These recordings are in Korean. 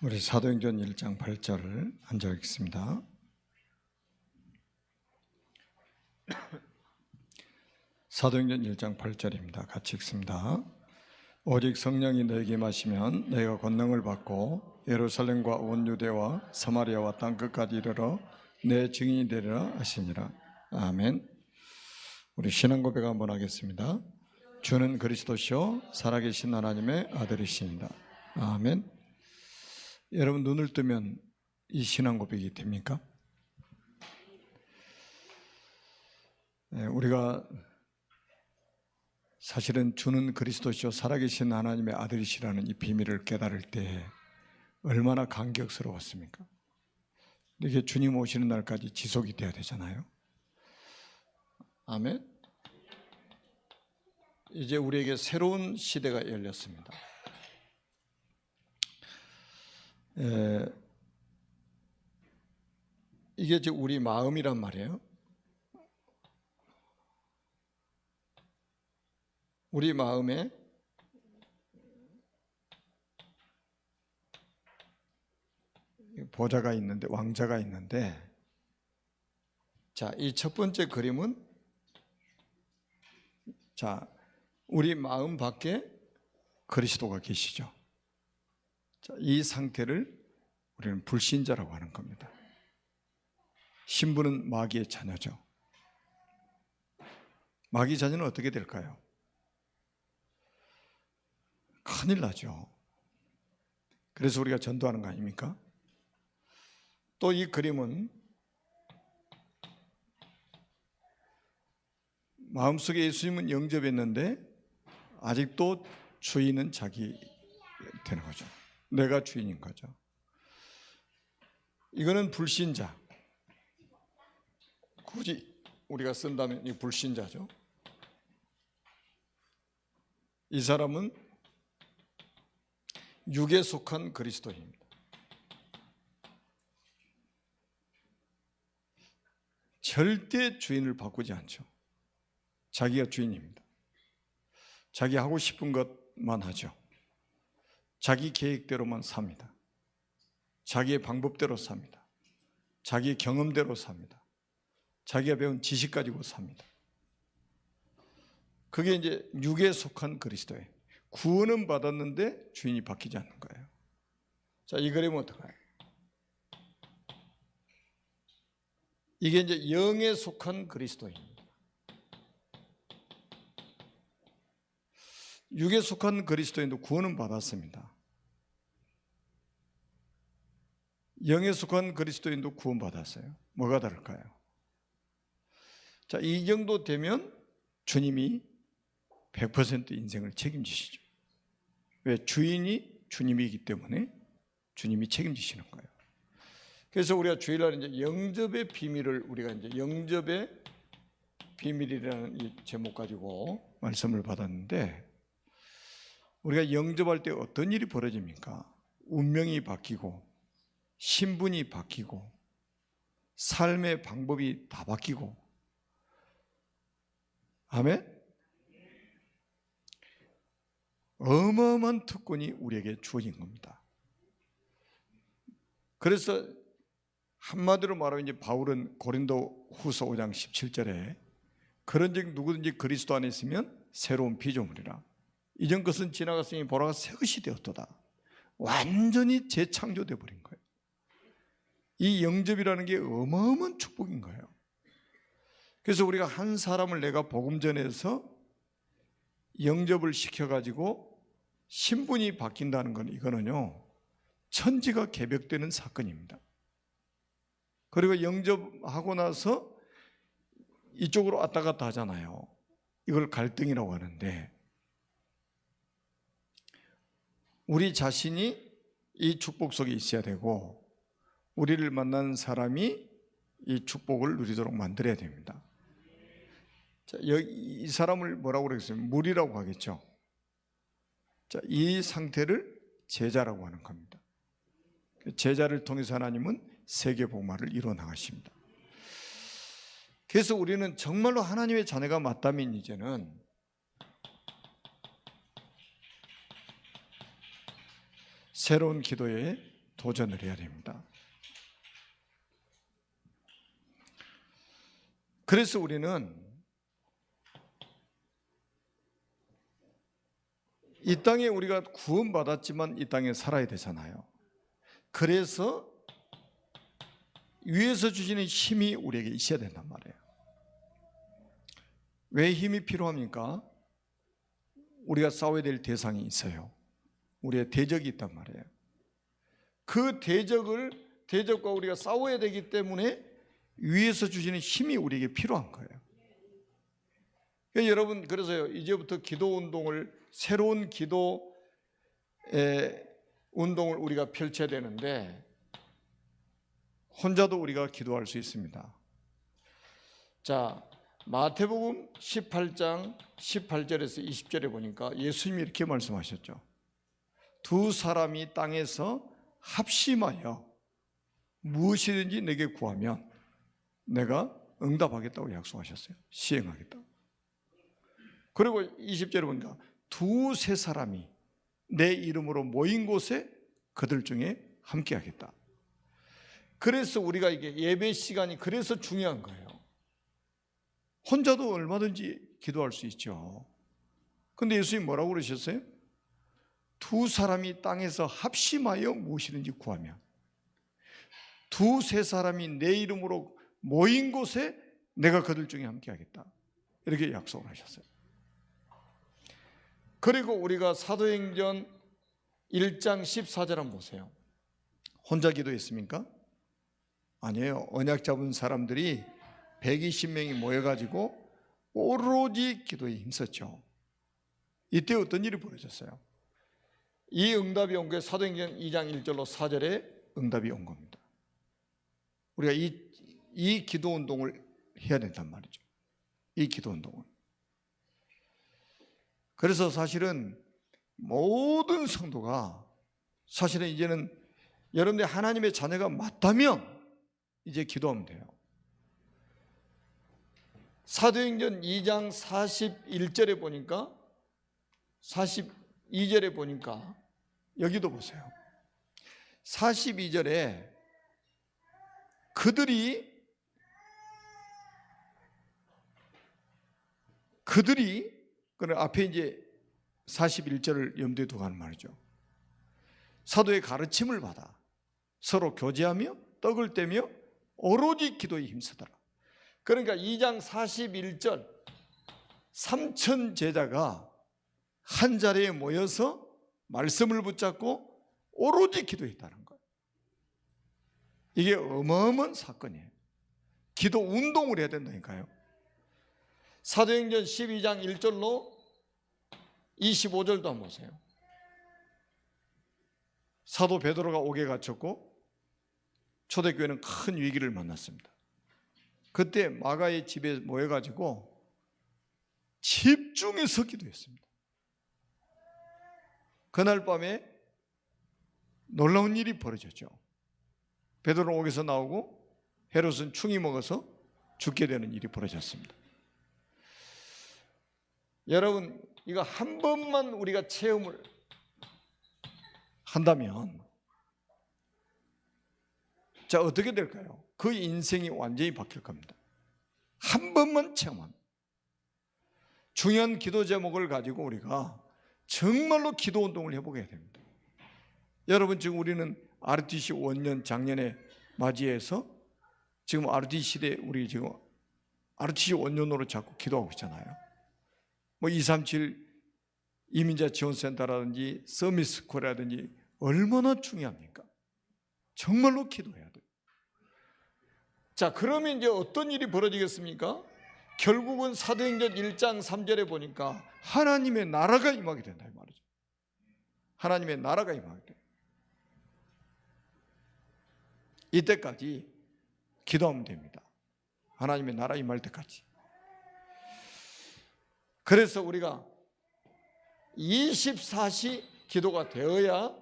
우리 사도행전 1장 8절을 앉아 읽겠습니다. 사도행전 1장 8절입니다. 같이 읽습니다. 오직 성령이 너에게 임하시면 너희가 권능을 받고 예루살렘과 온 유대와 사마리아와 땅끝까지 이르러 내 증인이 되리라 하시니라. 아멘. 우리 신앙 고백 한번 하겠습니다. 주는 그리스도시요 살아계신 하나님의 아들이십니다. 아멘. 여러분 눈을 뜨면 이 신앙 고백이 됩니까? 우리가 사실은 주는 그리스도시요 살아계신 하나님의 아들이시라는 이 비밀을 깨달을 때 얼마나 감격스러웠습니까? 이게 주님 오시는 날까지 지속이 돼야 되잖아요. 아멘. 이제 우리에게 새로운 시대가 열렸습니다. 이게 이제 우리 마음이란 말이에요. 우리 마음에 보좌가 있는데, 왕자가 있는데, 자, 이 첫 번째 그림은, 자, 우리 마음 밖에 그리스도가 계시죠. 자, 이 상태를 우리는 불신자라고 하는 겁니다. 신부는 마귀의 자녀죠. 마귀 자녀는 어떻게 될까요? 큰일 나죠. 그래서 우리가 전도하는 거 아닙니까? 또 이 그림은 마음속에 예수님은 영접했는데 아직도 주인은 자기 되는 거죠. 내가 주인인 거죠. 이거는 불신자. 굳이 우리가 쓴다면 이 불신자죠. 이 사람은 육에 속한 그리스도입니다. 절대 주인을 바꾸지 않죠. 자기가 주인입니다. 자기 하고 싶은 것만 하죠. 자기 계획대로만 삽니다. 자기의 방법대로 삽니다. 자기의 경험대로 삽니다. 자기가 배운 지식 가지고 삽니다. 그게 이제 육에 속한 그리스도예요. 구원은 받았는데 주인이 바뀌지 않는 거예요. 자, 이 그림은 어떡해요? 이게 이제 영에 속한 그리스도입니다. 육에 속한 그리스도인도 구원은 받았습니다. 영에 속한 그리스도인도 구원받았어요. 뭐가 다를까요? 자, 이 정도 되면 주님이 100% 인생을 책임지시죠. 왜? 주인이 주님이기 때문에 주님이 책임지시는 거예요. 그래서 우리가 주일날 이제 영접의 비밀을 우리가 이제 영접의 비밀이라는 이 제목 가지고 말씀을 받았는데, 우리가 영접할 때 어떤 일이 벌어집니까? 운명이 바뀌고 신분이 바뀌고 삶의 방법이 다 바뀌고. 아멘? 어마어마한 특권이 우리에게 주어진 겁니다. 그래서 한마디로 말하면 이제 바울은 고린도 후서 5장 17절에 그런즉 누구든지 그리스도 안에 있으면 새로운 피조물이라. 이전 것은 지나갔으니 보라가 새 것이 되었도다. 완전히 재창조되어 버린 거예요. 이 영접이라는 게 어마어마한 축복인 거예요. 그래서 우리가 한 사람을 내가 복음 전해서 영접을 시켜가지고 신분이 바뀐다는 건 이거는요, 천지가 개벽되는 사건입니다. 그리고 영접하고 나서 이쪽으로 왔다 갔다 하잖아요. 이걸 갈등이라고 하는데, 우리 자신이 이 축복 속에 있어야 되고 우리를 만난 사람이 이 축복을 누리도록 만들어야 됩니다. 자, 이 사람을 뭐라고 그러겠어요? 물이라고 하겠죠. 자, 이 상태를 제자라고 하는 겁니다. 제자를 통해서 하나님은 세계 복음화를 이루어 나가십니다. 그래서 우리는 정말로 하나님의 자녀가 맞다면 이제는 새로운 기도에 도전을 해야 됩니다. 그래서 우리는 이 땅에 우리가 구원받았지만 이 땅에 살아야 되잖아요. 그래서 위에서 주시는 힘이 우리에게 있어야 된단 말이에요. 왜 힘이 필요합니까? 우리가 싸워야 될 대상이 있어요. 우리의 대적이 있단 말이에요. 그 대적과 우리가 싸워야 되기 때문에 위에서 주시는 힘이 우리에게 필요한 거예요. 그러니까 여러분, 그래서요, 이제부터 기도 운동을, 새로운 기도의 운동을 우리가 펼쳐야 되는데, 혼자도 우리가 기도할 수 있습니다. 자, 마태복음 18장 18절에서 20절에 보니까 예수님이 이렇게 말씀하셨죠. 두 사람이 땅에서 합심하여 무엇이든지 내게 구하면 내가 응답하겠다고 약속하셨어요. 시행하겠다고. 그리고 20절에 보니까 두세 사람이 내 이름으로 모인 곳에 그들 중에 함께 하겠다. 그래서 우리가 이게 예배 시간이 그래서 중요한 거예요. 혼자도 얼마든지 기도할 수 있죠. 근데 예수님이 뭐라고 그러셨어요? 두 사람이 땅에서 합심하여 무엇이든지 구하면, 두세 사람이 내 이름으로 모인 곳에 내가 그들 중에 함께 하겠다. 이렇게 약속을 하셨어요. 그리고 우리가 사도행전 1장 14절 한번 보세요. 혼자 기도했습니까? 아니에요. 언약 잡은 사람들이 120명이 모여가지고 오로지 기도에 힘썼죠. 이때 어떤 일이 벌어졌어요? 이 응답이 온 게 사도행전 2장 1절로 4절에 응답이 온 겁니다. 우리가 이 기도 운동을 해야 된단 말이죠. 이 기도 운동을. 그래서 사실은 모든 성도가 사실은 이제는 여러분들이 하나님의 자녀가 맞다면 이제 기도하면 돼요. 사도행전 2장 41절에 보니까 42절에 보니까 여기도 보세요. 42절에 그들이 그 앞에 이제 41절을 염두에 두고 하는 말이죠. 사도의 가르침을 받아 서로 교제하며 떡을 떼며 오로지 기도에 힘쓰더라. 그러니까 2장 41절 3천 제자가 한 자리에 모여서 말씀을 붙잡고 오로지 기도했다는 거예요. 이게 어마어마한 사건이에요. 기도 운동을 해야 된다니까요. 사도행전 12장 1절로 25절도 한번 보세요. 사도 베드로가 옥에 갇혔고 초대교회는 큰 위기를 만났습니다. 그때 마가의 집에 모여가지고 집중해서 기도했습니다. 그날 밤에 놀라운 일이 벌어졌죠. 베드로는 옥에서 나오고 헤롯은 충이 먹어서 죽게 되는 일이 벌어졌습니다. 여러분, 이거 한 번만 우리가 체험을 한다면 자, 어떻게 될까요? 그 인생이 완전히 바뀔 겁니다. 한 번만 체험하면. 중요한 기도 제목을 가지고 우리가 정말로 기도 운동을 해보게 됩니다. 여러분, 지금 우리는 RTC 원년 작년에 맞이해서 지금 RTC 시대 우리 지금 RTC 원년으로 자꾸 기도하고 있잖아요. 뭐 237 이민자 지원센터라든지 서밋스쿨이라든지 얼마나 중요합니까? 정말로 기도해야 돼요. 자, 그러면 이제 어떤 일이 벌어지겠습니까? 결국은 사도행전 1장 3절에 보니까 하나님의 나라가 임하게 된다 이 말이죠. 하나님의 나라가 임하게 돼요. 이때까지 기도하면 됩니다. 하나님의 나라 임할 때까지. 그래서 우리가 24시 기도가 되어야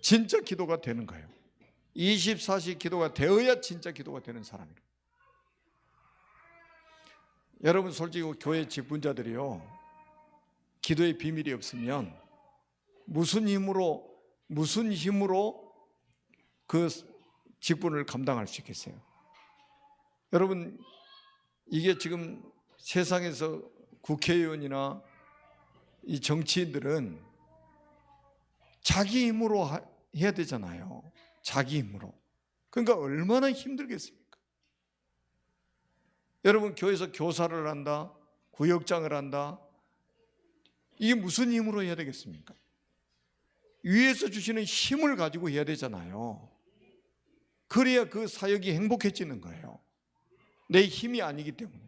진짜 기도가 되는 거예요. 24시 기도가 되어야 진짜 기도가 되는 사람이에요. 여러분, 솔직히 교회 직분자들이요, 기도의 비밀이 없으면 무슨 힘으로 그 직분을 감당할 수 있겠어요? 여러분, 이게 지금 세상에서 국회의원이나 이 정치인들은 자기 힘으로 해야 되잖아요. 자기 힘으로. 그러니까 얼마나 힘들겠습니까? 여러분, 교회에서 교사를 한다, 구역장을 한다, 이게 무슨 힘으로 해야 되겠습니까? 위에서 주시는 힘을 가지고 해야 되잖아요. 그래야 그 사역이 행복해지는 거예요. 내 힘이 아니기 때문에.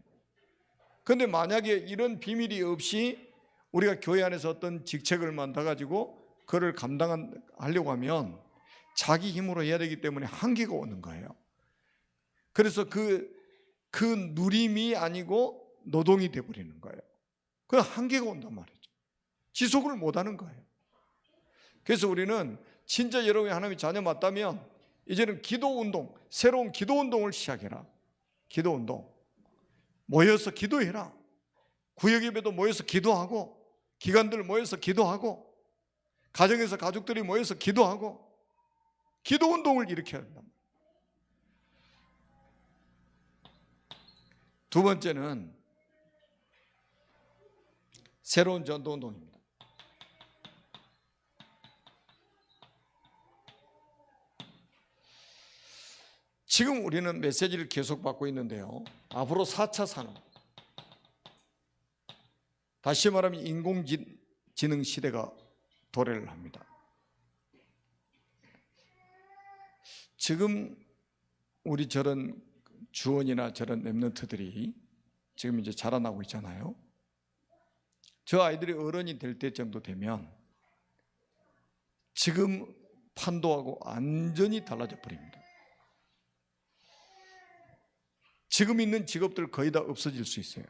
그런데 만약에 이런 비밀이 없이 우리가 교회 안에서 어떤 직책을 만들어가지고 그를 감당하려고 하면 자기 힘으로 해야 되기 때문에 한계가 오는 거예요. 그래서 그 누림이 아니고 노동이 되어버리는 거예요. 그 한계가 온단 말이죠. 지속을 못하는 거예요. 그래서 우리는 진짜 여러분이 하나님의 자녀 맞다면 이제는 기도운동, 새로운 기도운동을 시작해라. 기도운동. 모여서 기도해라. 구역예배도 모여서 기도하고, 기관들 모여서 기도하고, 가정에서 가족들이 모여서 기도하고, 기도운동을 일으켜야 한다. 두 번째는 새로운 전도운동입니다. 지금 우리는 메시지를 계속 받고 있는데요, 앞으로 4차 산업, 다시 말하면 인공지능 시대가 도래를 합니다. 지금 우리 저런 주원이나 저런 랩런트들이 지금 이제 자라나고 있잖아요. 저 아이들이 어른이 될 때 정도 되면 지금 판도하고 완전히 달라져 버립니다. 지금 있는 직업들 거의 다 없어질 수 있어요.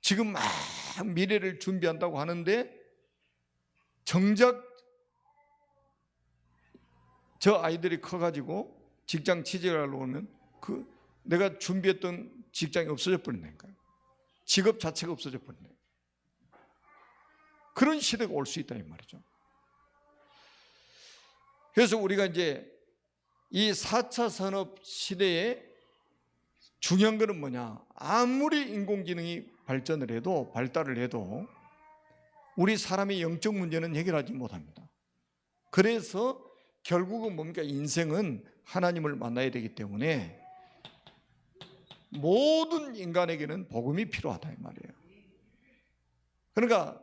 지금 막 미래를 준비한다고 하는데 정작 저 아이들이 커가지고 직장 취직을 하려고 하면 내가 준비했던 직장이 없어져 버린다니까요. 직업 자체가 없어져 버린다. 그런 시대가 올 수 있다 이 말이죠. 그래서 우리가 이제 이 4차 산업 시대에 중요한 것은 뭐냐? 아무리 인공지능이 발달을 해도 우리 사람의 영적 문제는 해결하지 못합니다. 그래서 결국은 뭡니까? 인생은 하나님을 만나야 되기 때문에 모든 인간에게는 복음이 필요하다 이 말이에요. 그러니까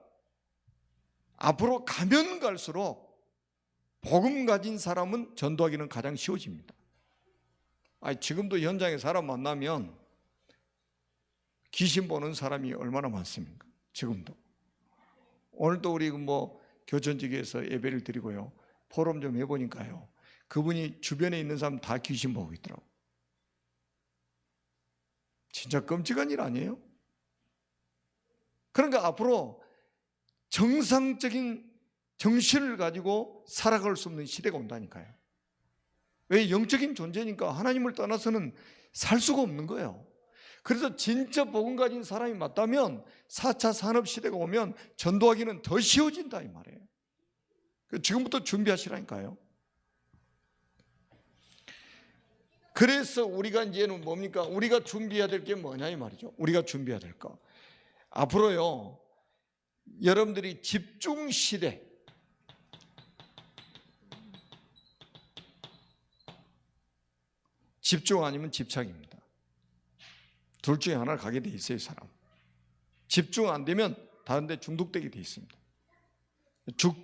앞으로 가면 갈수록 복음 가진 사람은 전도하기는 가장 쉬워집니다. 지금도 현장에 사람 만나면 귀신 보는 사람이 얼마나 많습니까? 지금도. 오늘도 우리 교천지교에서 예배를 드리고요, 포럼 좀 해보니까요, 그분이 주변에 있는 사람 다 귀신 보고 있더라고요. 진짜 끔찍한 일 아니에요? 그러니까 앞으로 정상적인 정신을 가지고 살아갈 수 없는 시대가 온다니까요. 왜? 영적인 존재니까 하나님을 떠나서는 살 수가 없는 거예요. 그래서 진짜 복음 가진 사람이 맞다면 4차 산업시대가 오면 전도하기는 더 쉬워진다 이 말이에요. 지금부터 준비하시라니까요. 그래서 우리가 이제는 뭡니까? 우리가 준비해야 될 게 뭐냐 이 말이죠. 우리가 준비해야 될 거. 앞으로요, 여러분들이 집중 시대, 집중 아니면 집착입니다. 둘 중에 하나를 가게 돼 있어요, 사람. 집중 안 되면 다른 데 중독되게 돼 있습니다.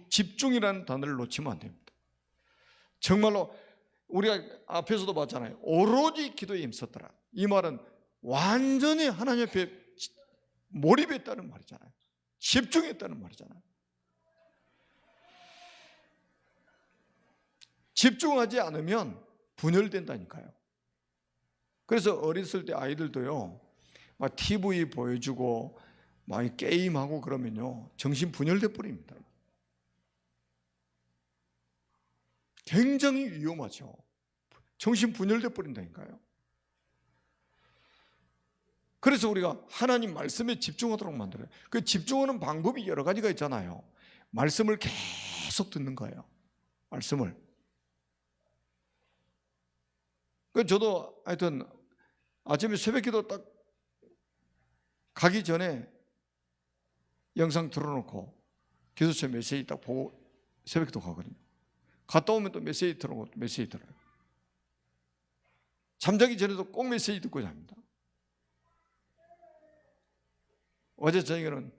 집중이라는 단어를 놓치면 안 됩니다. 정말로 우리가 앞에서도 봤잖아요. 오로지 기도에 힘썼더라. 이 말은 완전히 하나님 앞에 몰입했다는 말이잖아요. 집중했다는 말이잖아요. 집중하지 않으면 분열된다니까요. 그래서 어렸을 때 아이들도요, 막 TV 보여주고 막 게임하고 그러면요, 정신 분열돼 버립니다. 굉장히 위험하죠. 정신 분열돼 버린다니까요. 그래서 우리가 하나님 말씀에 집중하도록 만들어요. 그 집중하는 방법이 여러 가지가 있잖아요. 말씀을 계속 듣는 거예요. 말씀을. 저도 하여튼 아침에 새벽기도 딱 가기 전에 영상 틀어놓고 기도처 메시지 딱 보고 새벽기도 가거든요. 갔다 오면 또 메시지 틀어놓고 메시지 들어요. 잠자기 전에도 꼭 메시지 듣고 잡니다. 어제 저녁에는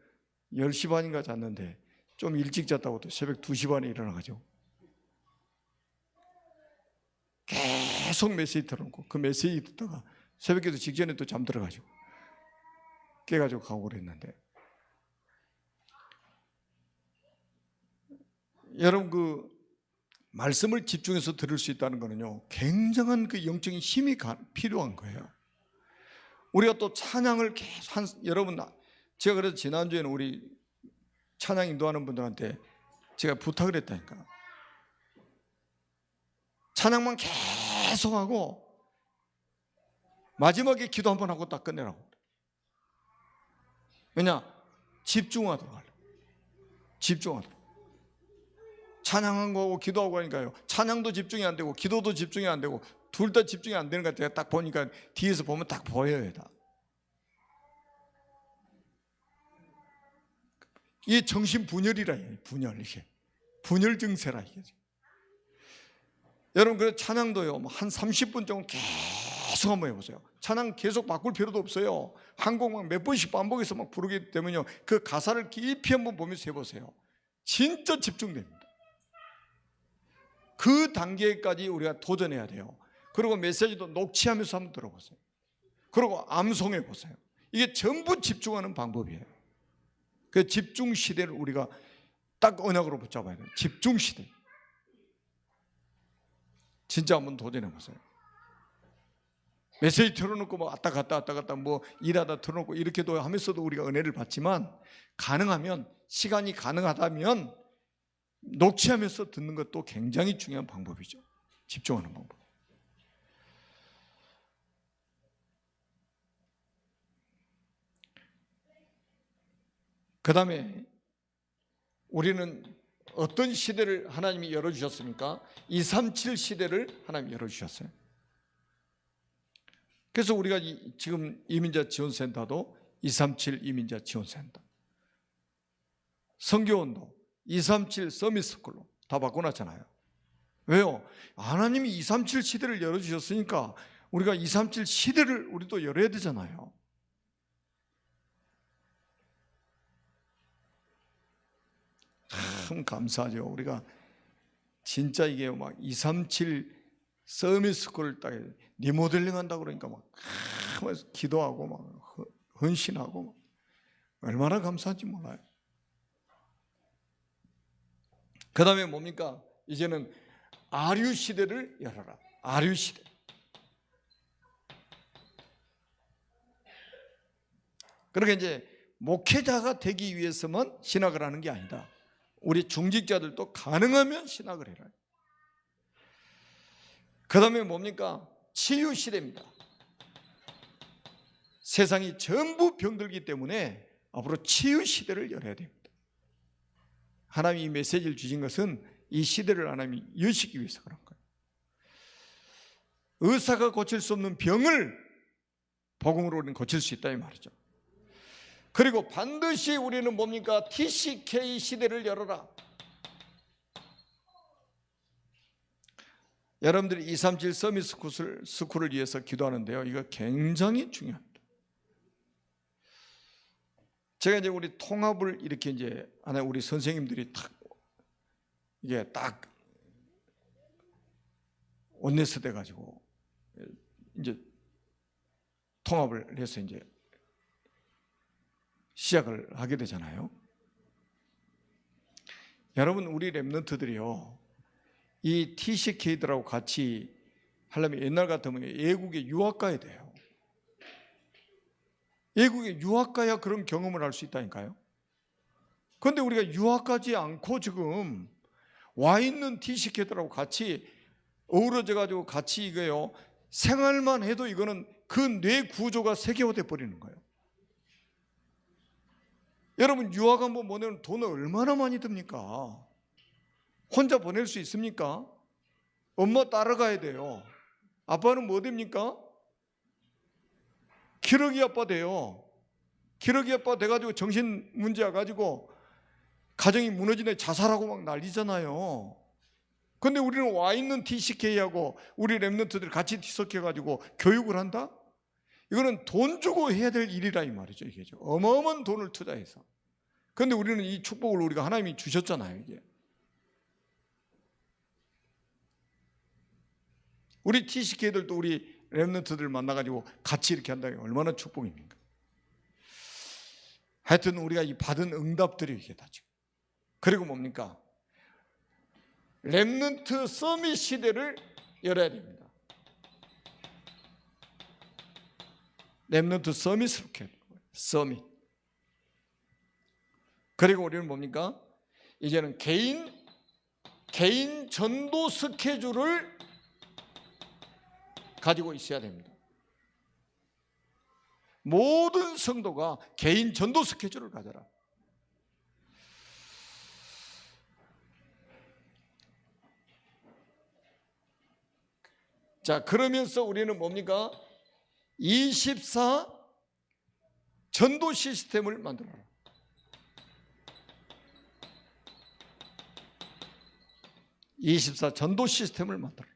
10시 반인가 잤는데 좀 일찍 잤다고 또 새벽 2시 반에 일어나가지고 계속 메시지 들어놓고 그 메시지 듣다가 새벽기도 직전에 또 잠들어가지고 깨가지고 가고 그랬는데, 여러분 그 말씀을 집중해서 들을 수 있다는 거는요 굉장한 그 영적인 힘이 필요한 거예요. 우리가 또 찬양을 계속 여러분, 제가 그래서 지난주에는 우리 찬양 인도하는 분들한테 제가 부탁을 했다니까. 찬양만 계속하고 마지막에 기도 한번 하고 딱 끝내라고. 왜냐? 집중하도록 하려고. 집중하도록. 찬양한 거하고 기도하고 하니까요, 찬양도 집중이 안 되고 기도도 집중이 안 되고 둘 다 집중이 안 되는 것 같아요. 딱 보니까 뒤에서 보면 딱 보여요. 다. 이게 정신 분열이라 해요. 분열, 이게 분열 증세라 이게. 여러분 그래서 찬양도요 한 30분 정도 계속 한번 해보세요. 찬양 계속 바꿀 필요도 없어요. 한 곡 막 몇 번씩 반복해서 막 부르기 때문에요 그 가사를 깊이 한번 보면서 해보세요. 진짜 집중됩니다. 그 단계까지 우리가 도전해야 돼요. 그리고 메시지도 녹취하면서 한번 들어보세요. 그리고 암송해 보세요. 이게 전부 집중하는 방법이에요. 그 집중 시대를 우리가 딱 언약으로 붙잡아야 돼요. 집중 시대. 진짜 한번 도전해 보세요. 메시지 틀어놓고 뭐 왔다 갔다 뭐 일하다 틀어놓고 이렇게도 하면서도 우리가 은혜를 받지만, 가능하면 시간이 가능하다면 녹취하면서 듣는 것도 굉장히 중요한 방법이죠. 집중하는 방법. 그 다음에 우리는 어떤 시대를 하나님이 열어주셨습니까? 237 시대를 하나님이 열어주셨어요. 그래서 우리가 지금 이민자 지원센터도 237 이민자 지원센터, 선교원도 237 서밋스쿨로 다 바꿔놨잖아요. 왜요? 하나님이 237 시대를 열어주셨으니까 우리가 237 시대를 우리도 열어야 되잖아요. 참 감사하죠. 우리가 진짜 이게 막 237 서밋스쿨을 딱 리모델링 한다고 그러니까 막 기도하고 막 헌신하고 막 얼마나 감사한지 몰라요. 그 다음에 뭡니까? 이제는 아류 시대를 열어라. 아류 시대. 그러니까 이제 목회자가 되기 위해서만 신학을 하는 게 아니다. 우리 중직자들도 가능하면 신학을 해라. 그 다음에 뭡니까? 치유 시대입니다. 세상이 전부 병들기 때문에 앞으로 치유 시대를 열어야 됩니다. 하나님이 이 메시지를 주신 것은 이 시대를 하나님이 여시기 위해서 그런 거예요. 의사가 고칠 수 없는 병을 복음으로 우리는 고칠 수 있다 이 말이죠. 그리고 반드시 우리는 뭡니까? TCK 시대를 열어라. 여러분들이 237 서밋 스쿨을 위해서 기도하는데요, 이거 굉장히 중요합니다. 제가 이제 우리 통합을 이렇게 이제 하나 우리 선생님들이 이게 딱 원내스 돼 가지고 이제 통합을 해서 이제 시작을 하게 되잖아요. 여러분 우리 랩런트들이요, 이 TCK들하고 같이 하려면 옛날 같으면 외국에 유학 가야 돼요. 외국에 유학 가야 그런 경험을 할 수 있다니까요. 그런데 우리가 유학 가지 않고 지금 와 있는 TCK들하고 같이 어우러져 가지고 같이 이거요, 생활만 해도 이거는 그 뇌 구조가 세계화돼 버리는 거예요. 여러분 유학 한번 보내면 돈 얼마나 많이 듭니까? 혼자 보낼 수 있습니까? 엄마 따라가야 돼요. 아빠는 뭐 됩니까? 기러기 아빠 돼요. 기러기 아빠 돼가지고 정신 문제 와가지고 가정이 무너지네, 자살하고 막 난리잖아요. 근데 우리는 와 있는 TCK하고 우리 랩런트들 같이 뒤섞여가지고 교육을 한다? 이거는 돈 주고 해야 될 일이라 이 말이죠. 이게 어마어마한 돈을 투자해서. 그런데 우리는 이 축복을 우리가 하나님이 주셨잖아요. 이게 우리 TCK들도 우리 랩런트들 만나가지고 같이 이렇게 한다는 게 얼마나 축복입니까? 하여튼 우리가 이 받은 응답들이 이게 다죠. 그리고 뭡니까? 랩런트 서밋 시대를 열어야 됩니다. 랩런트 서밋을 이렇게 해야 돼요. 서밋. 그리고 우리는 뭡니까? 이제는 개인 전도 스케줄을 가지고 있어야 됩니다. 모든 성도가 개인 전도 스케줄을 가져라. 자, 그러면서 우리는 뭡니까? 24 전도 시스템을 만들어라. 24 전도 시스템을 만들어라.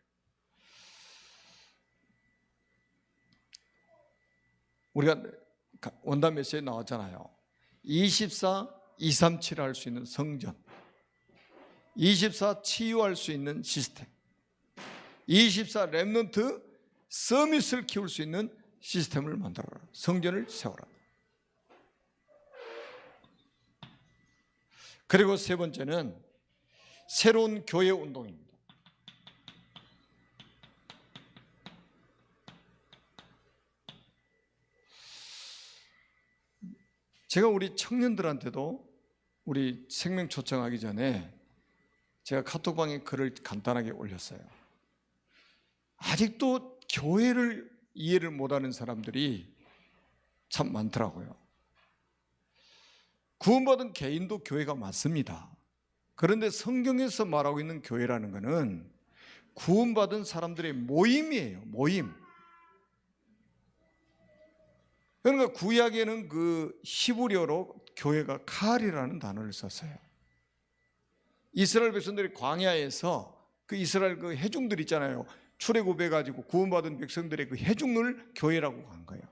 우리가 원단 메시지에 나왔잖아요. 24, 237 할 수 있는 성전, 24 치유할 수 있는 시스템, 24 랩런트 서밋을 키울 수 있는 시스템을 만들어라. 성전을 세워라. 그리고 세 번째는 새로운 교회 운동입니다. 제가 우리 청년들한테도 우리 생명 초청하기 전에 제가 카톡방에 글을 간단하게 올렸어요. 아직도 교회를 이해를 못하는 사람들이 참 많더라고요. 구원받은 개인도 교회가 맞습니다. 그런데 성경에서 말하고 있는 교회라는 것은 구원받은 사람들의 모임이에요. 모임. 그러니까 구약에는 그 히브리어로 교회가 칼이라는 단어를 썼어요. 이스라엘 백성들이 광야에서 그 이스라엘 그 해중들 있잖아요. 출애굽해가지고 구원받은 백성들의 그 해중을 교회라고 한 거예요.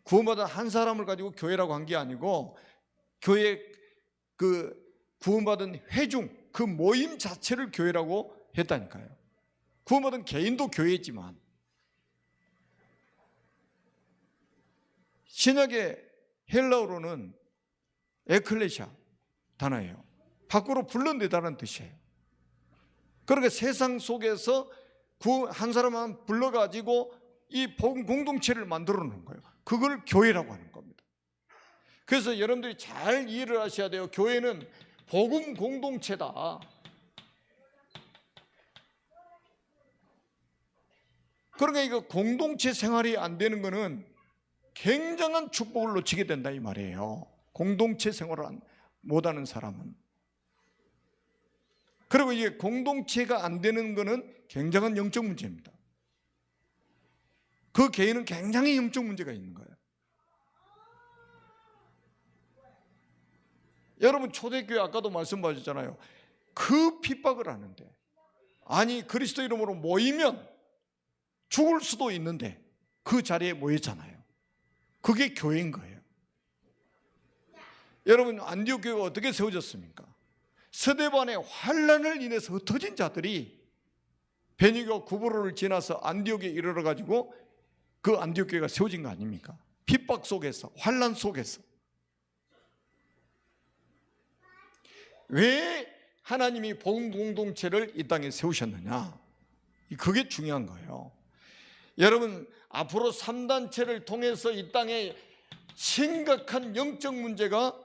구원받은 한 사람을 가지고 교회라고 한 게 아니고 교회 그 구원받은 회중 그 모임 자체를 교회라고 했다니까요. 구원받은 개인도 교회지만 신약의 헬라어로는 에클레시아 단어예요. 밖으로 불러내다는 뜻이에요. 그러니까 세상 속에서 한 사람만 불러가지고 이 복음 공동체를 만들어 놓은 거예요. 그걸 교회라고 하는 겁니다. 그래서 여러분들이 잘 이해를 하셔야 돼요. 교회는 복음 공동체다. 그러니까 이거 공동체 생활이 안 되는 거는 굉장한 축복을 놓치게 된다 이 말이에요. 공동체 생활을 못하는 사람은. 그리고 이게 공동체가 안 되는 거는 굉장한 영적 문제입니다. 그 개인은 굉장히 영적 문제가 있는 거예요. 여러분 초대교회 아까도 말씀하셨잖아요. 그 핍박을 하는데 아니 그리스도 이름으로 모이면 죽을 수도 있는데 그 자리에 모였잖아요. 그게 교회인 거예요. 여러분 안디옥 교회가 어떻게 세워졌습니까? 스데반의 환란을 인해서 흩어진 자들이 베니교 구브로를 지나서 안디옥에 이르러 가지고 그 안디옥 교회가 세워진 거 아닙니까? 핍박 속에서, 환란 속에서. 왜 하나님이 복음 공동체를 이 땅에 세우셨느냐? 그게 중요한 거예요. 여러분 앞으로 3단체를 통해서 이 땅에 심각한 영적 문제가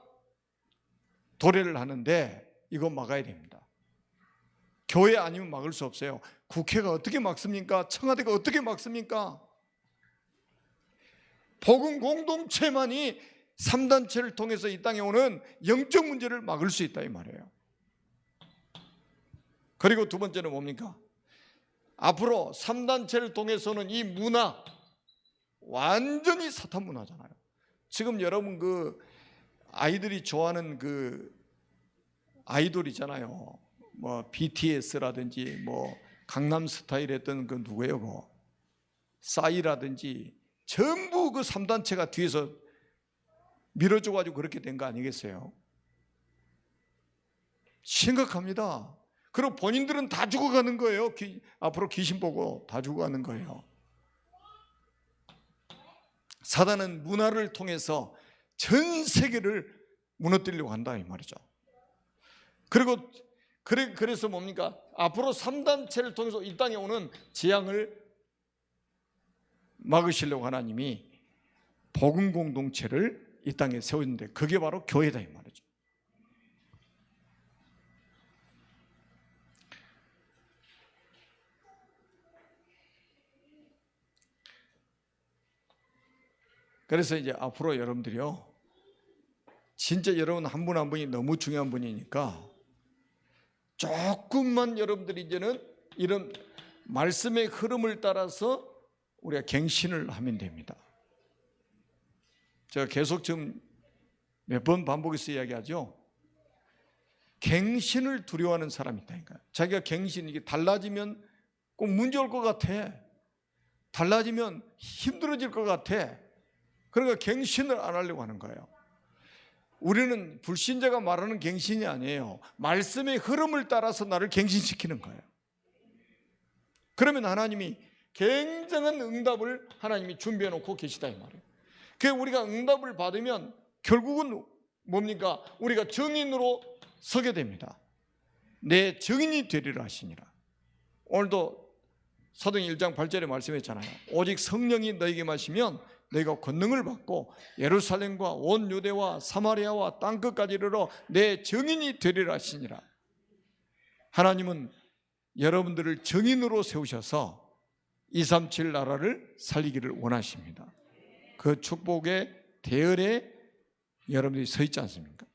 도래를 하는데 이거 막아야 됩니다. 교회 아니면 막을 수 없어요. 국회가 어떻게 막습니까? 청와대가 어떻게 막습니까? 복음 공동체만이 3단체를 통해서 이 땅에 오는 영적 문제를 막을 수 있다 이 말이에요. 그리고 두 번째는 뭡니까? 앞으로 3단체를 통해서는 이 문화 완전히 사탄 문화잖아요. 지금 여러분 그 아이들이 좋아하는 그 아이돌이잖아요. 뭐 BTS라든지 뭐 강남스타일 했던 그 누구예요? 뭐 싸이라든지 전부 그 3단체가 뒤에서 밀어줘가지고 그렇게 된 거 아니겠어요? 심각합니다. 그리고 본인들은 다 죽어가는 거예요. 앞으로 귀신 보고 다 죽어가는 거예요. 사단은 문화를 통해서 전 세계를 무너뜨리려고 한다 이 말이죠. 그리고 그래서 뭡니까? 앞으로 3단체를 통해서 이 땅에 오는 재앙을 막으시려고 하나님이 복음 공동체를 이 땅에 세웠는데 그게 바로 교회다 이 말이죠. 그래서 이제 앞으로 여러분들이요, 진짜 여러분 한 분 한 분이 너무 중요한 분이니까 조금만 여러분들이 이제는 이런 말씀의 흐름을 따라서 우리가 갱신을 하면 됩니다. 제가 계속 지금 몇 번 반복해서 이야기하죠. 갱신을 두려워하는 사람이 있다니까요. 자기가 갱신, 이게 달라지면 꼭 문제 올 것 같아. 달라지면 힘들어질 것 같아. 그러니까 갱신을 안 하려고 하는 거예요. 우리는 불신자가 말하는 갱신이 아니에요. 말씀의 흐름을 따라서 나를 갱신시키는 거예요. 그러면 하나님이 굉장한 응답을 하나님이 준비해 놓고 계시다 이 말이에요. 그래서 우리가 응답을 받으면 결국은 뭡니까? 우리가 증인으로 서게 됩니다. 내 증인이 되리라 하시니라. 오늘도 사도행 1장 8절에 말씀했잖아요. 오직 성령이 너에게 마시면 너희가 권능을 받고 예루살렘과 온 유대와 사마리아와 땅끝까지 이르러 내 증인이 되리라 하시니라. 하나님은 여러분들을 증인으로 세우셔서 237 나라를 살리기를 원하십니다. 그 축복의 대열에 여러분들이 서 있지 않습니까?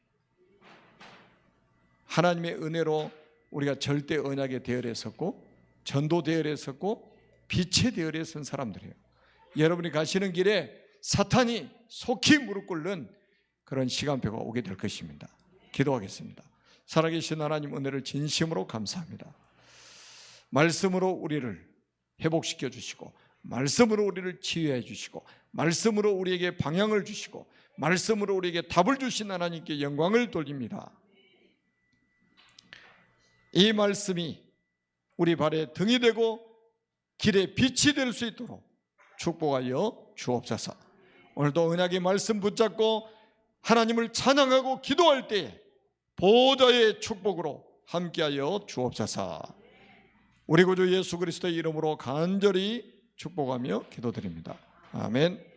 하나님의 은혜로 우리가 절대 언약의 대열에 섰고 전도 대열에 섰고 빛의 대열에 선 사람들이에요. 여러분이 가시는 길에 사탄이 속히 무릎 꿇는 그런 시간표가 오게 될 것입니다. 기도하겠습니다. 살아계신 하나님 은혜를 진심으로 감사합니다. 말씀으로 우리를 회복시켜 주시고 말씀으로 우리를 치유해 주시고 말씀으로 우리에게 방향을 주시고 말씀으로 우리에게 답을 주신 하나님께 영광을 돌립니다. 이 말씀이 우리 발에 등이 되고 길에 빛이 될 수 있도록 축복하여 주옵소서. 오늘도 언약의 말씀 붙잡고 하나님을 찬양하고 기도할 때에 보좌의 축복으로 함께하여 주옵소서. 우리 구주 예수 그리스도의 이름으로 간절히 축복하며 기도드립니다. 아멘.